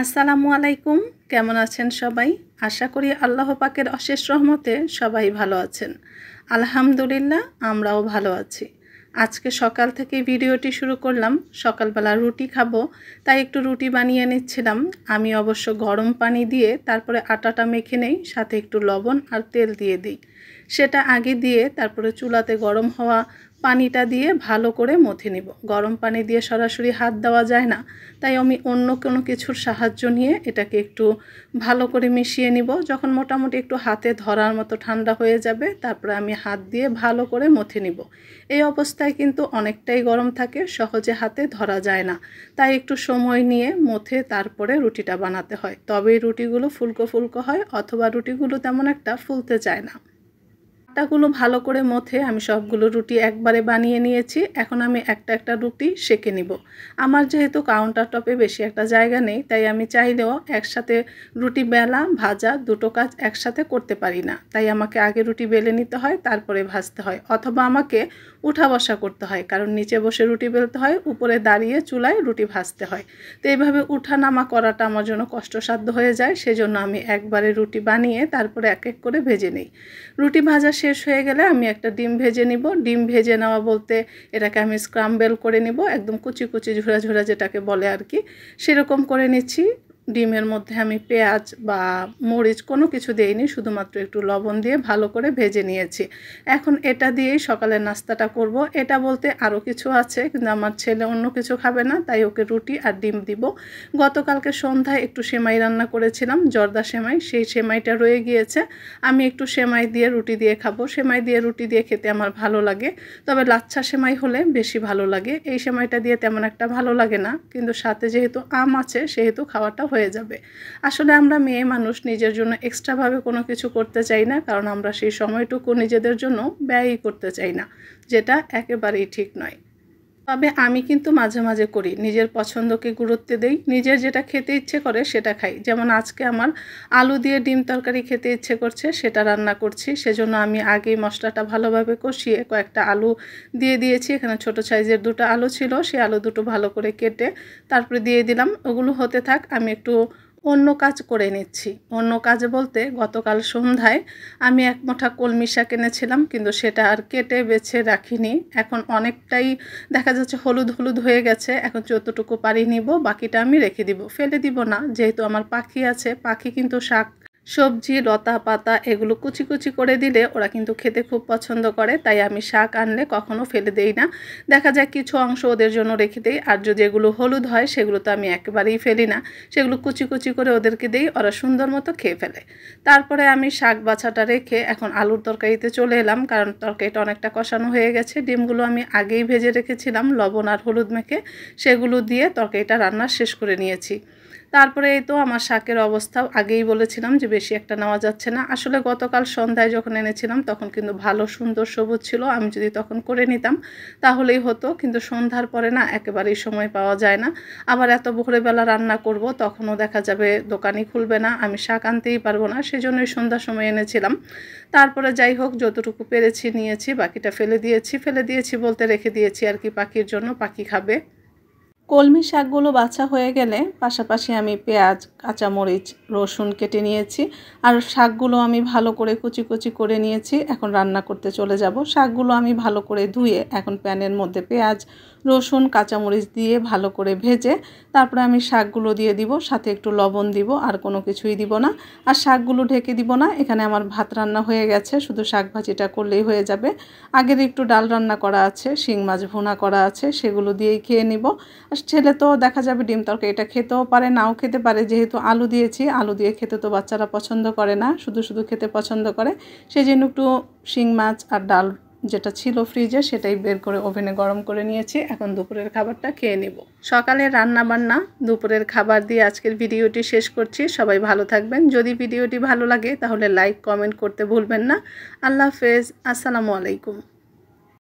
আসসালামু আলাইকুম। কেমন আছেন সবাই? আশা করি আল্লাহ পাকের অশেষ রহমতে সবাই ভালো আছেন। আলহামদুলিল্লাহ, আমরাও ভালো আছি। আজকে সকাল থেকে ভিডিওটি শুরু করলাম। সকালবেলা রুটি খাবো, তাই একটু রুটি বানিয়ে নিচ্ছিলাম। আমি অবশ্য গরম পানি দিয়ে তারপরে আটাটা মেখে নেই, সাথে একটু লবণ আর তেল দিয়ে দিই। সেটা আগে দিয়ে তারপরে চুলাতে গরম হওয়া পানিটা দিয়ে ভালো করে মথে নিব। গরম পানি দিয়ে সরাসরি হাত দেওয়া যায় না, তাই আমি অন্য কোনো কিছুর সাহায্য নিয়ে এটাকে একটু ভালো করে মিশিয়ে নিব। যখন মোটামুটি একটু হাতে ধরার মতো ঠান্ডা হয়ে যাবে, তারপরে আমি হাত দিয়ে ভালো করে মথে নিব। এই অবস্থায় কিন্তু অনেকটাই গরম থাকে, সহজে হাতে ধরা যায় না, তাই একটু সময় নিয়ে মথে তারপরে রুটিটা বানাতে হয়। তবেই রুটিগুলো ফুলকো ফুলকো হয়, অথবা রুটিগুলো তেমন একটা ফুলতে চায় না। আটাগুলো ভালো করে মথে আমি সবগুলো রুটি একবারে বানিয়ে নিয়েছি। এখন আমি একটা একটা রুটি সেঁকে নিব। আমার যেহেতু কাউন্টার টপে বেশি একটা জায়গা নেই, তাই আমি চাইলেও একসাথে রুটি বেলা ভাজা দুটো কাজ একসাথে করতে পারি না। তাই আমাকে আগে রুটি বেলে নিতে হয়, তারপরে ভাজতে হয়, অথবা আমাকে উঠা বসা করতে হয়, কারণ নিচে বসে রুটি বেলতে হয়, উপরে দাঁড়িয়ে চুলায় রুটি ভাজতে হয়। তো এইভাবে উঠা নামা করাটা আমার জন্য কষ্টসাধ্য হয়ে যায়। সেজন্য আমি একবারে রুটি বানিয়ে তারপরে এক এক করে ভেজে নিই। রুটি ভাজা শেষ হয়ে গেলে আমি একটা ডিম ভেজে নিব। ডিম ভেজে নেওয়া বলতে এটাকে আমি স্ক্রাম্বেল করে নিব, একদম কুচি কুচি ঝুরা ঝুরা যেটাকে বলে আর কি, সেরকম করে নিচ্ছি। ডিমের মধ্যে আমি পেঁয়াজ বা মরিচ কোনো কিছু দেইনি, শুধুমাত্র একটু লবণ দিয়ে ভালো করে ভেজে নিয়েছি। এখন এটা দিয়েই সকালের নাস্তাটা করব। এটা বলতে আরও কিছু আছে, কিন্তু আমার ছেলে অন্য কিছু খাবে না, তাই ওকে রুটি আর ডিম দিব। গতকালকে সন্ধ্যায় একটু সেমাই রান্না করেছিলাম, জর্দা সেমাই, সেই সেমাইটা রয়ে গিয়েছে। আমি একটু সেমাই দিয়ে রুটি দিয়ে খাবো। সেমাই দিয়ে রুটি দিয়ে খেতে আমার ভালো লাগে, তবে লাচ্ছা সেমাই হলে বেশি ভালো লাগে। এই সেমাইটা দিয়ে তেমন একটা ভালো লাগে না, কিন্তু সাথে যেহেতু আম আছে সেহেতু খাওয়াটা হয়ে যাবে। আসলে আমরা মেয়ে মানুষ নিজের জন্য এক্সট্রাভাবে কোনো কিছু করতে চাই না, কারণ আমরা সেই সময়টুকু নিজেদের জন্য ব্যয়ই করতে চাই না, যেটা একেবারেই ঠিক নয়। তবে আমি কিন্তু মাঝে মাঝে করি, নিজের পছন্দকে গুরুত্ব দেই, নিজের যেটা খেতে ইচ্ছে করে সেটা খাই। যেমন আজকে আমার আলু দিয়ে ডিম তরকারি খেতে ইচ্ছে করছে, সেটা রান্না করছি। সেজন্য আমি আগেই মশলাটা ভালোভাবে কষিয়ে কয়েকটা আলু দিয়ে দিয়েছি। এখানে ছোট সাইজের দুটো আলু ছিল, সেই আলু দুটো ভালো করে কেটে তারপরে দিয়ে দিলাম। ওগুলো হতে থাক, আমি একটু অন্য কাজ করে নিচ্ছি। অন্য কাজ বলতে গতকাল সন্ধ্যায় আমি এক মুঠা কলমি শাক এনেছিলাম, কিন্তু সেটা আর কেটে বেছে রাখিনি। এখন অনেকটাই দেখা যাচ্ছে হলুদ হলুদ হয়ে গেছে। এখন যতটুকু পারি নিব, বাকিটা আমি রেখে দিব, ফেলে দিব না। যেহেতু আমার পাখি আছে, পাখি কিন্তু শাক সবজি লতা পাতা এগুলো কুচি কুচি করে দিলে ওরা কিন্তু খেতে খুব পছন্দ করে, তাই আমি শাক আনলে কখনো ফেলে দেই না। দেখা যায় কিছু অংশ ওদের জন্য রেখে দেই, আর যদি এগুলো হলুদ হয় সেগুলো তো আমি একেবারেই ফেলি না, সেগুলো কুচি কুচি করে ওদেরকে দেই, ওরা সুন্দর মতো খেয়ে ফেলে। তারপরে আমি শাক বাছাটা রেখে এখন আলুর তরকারিতে চলে এলাম, কারণ তরকারিটা অনেকটা কষানো হয়ে গেছে। ডিমগুলো আমি আগেই ভেজে রেখেছিলাম লবণ আর হলুদ মেখে, সেগুলো দিয়ে তরকারিটা রান্না শেষ করে নিয়েছি। তারপরে এই তো আমার শাকের অবস্থা আগেই বলেছিলাম যে বেশি একটা নেওয়া যাচ্ছে না। আসলে গতকাল সন্ধ্যায় যখন এনেছিলাম তখন কিন্তু ভালো সুন্দর সবুজ ছিল, আমি যদি তখন করে নিতাম তাহলেই হতো, কিন্তু সন্ধ্যার পরে না একেবারেই সময় পাওয়া যায় না। আবার এত ভোরবেলা রান্না করব, তখনও দেখা যাবে দোকানই খুলবে না, আমি শাক আনতেই পারবো না, সেজন্যই সন্ধ্যার সময় এনেছিলাম। তারপরে যাই হোক যতটুকু পেরেছি নিয়েছি, বাকিটা ফেলে দিয়েছি বলতে রেখে দিয়েছি আর কি, পাখির জন্য, পাখি খাবে। কলমি শাকগুলো বাছা হয়ে গেলে পাশাপাশি আমি পেঁয়াজ কাঁচামরিচ রসুন কেটে নিয়েছি, আর শাকগুলো আমি ভালো করে কুচি কুচি করে নিয়েছি। এখন রান্না করতে চলে যাব। শাকগুলো আমি ভালো করে ধুয়ে এখন প্যানের মধ্যে পেঁয়াজ রসুন কাঁচামরিচ দিয়ে ভালো করে ভেজে তারপরে আমি শাকগুলো দিয়ে দিব, সাথে একটু লবণ দিব, আর কোনো কিছুই দিব না। আর শাকগুলো ঢেকে দিব না। এখানে আমার ভাত রান্না হয়ে গেছে, শুধু শাক ভাজিটা করলেই হয়ে যাবে। আগের একটু ডাল রান্না করা আছে, শিং মাছ ভুনা করা আছে, সেগুলো দিয়েই খেয়ে নিব। আর ছেলে তো দেখা যাবে ডিম তরকারি এটা খেতেও পারে নাও খেতে পারে, যেহেতু আলু দিয়েছি। আলু দিয়ে খেতে তো বাচ্চারা পছন্দ করে না, শুধু শুধু খেতে পছন্দ করে। সেই জন্য একটু শিং মাছ আর ডাল যেটা ছিল ফ্রিজে সেটাই বের করে ওভেনে গরম করে নিয়েছি। এখন দুপুরের খাবারটা খেয়ে নিব। সকালে রান্না বান্না দুপুরের খাবার দিয়ে আজকের ভিডিওটি শেষ করছি। সবাই ভালো থাকবেন। যদি ভিডিওটি ভালো লাগে তাহলে লাইক কমেন্ট করতে ভুলবেন না। আল্লাহ হাফেজ, আসসালামু আলাইকুম।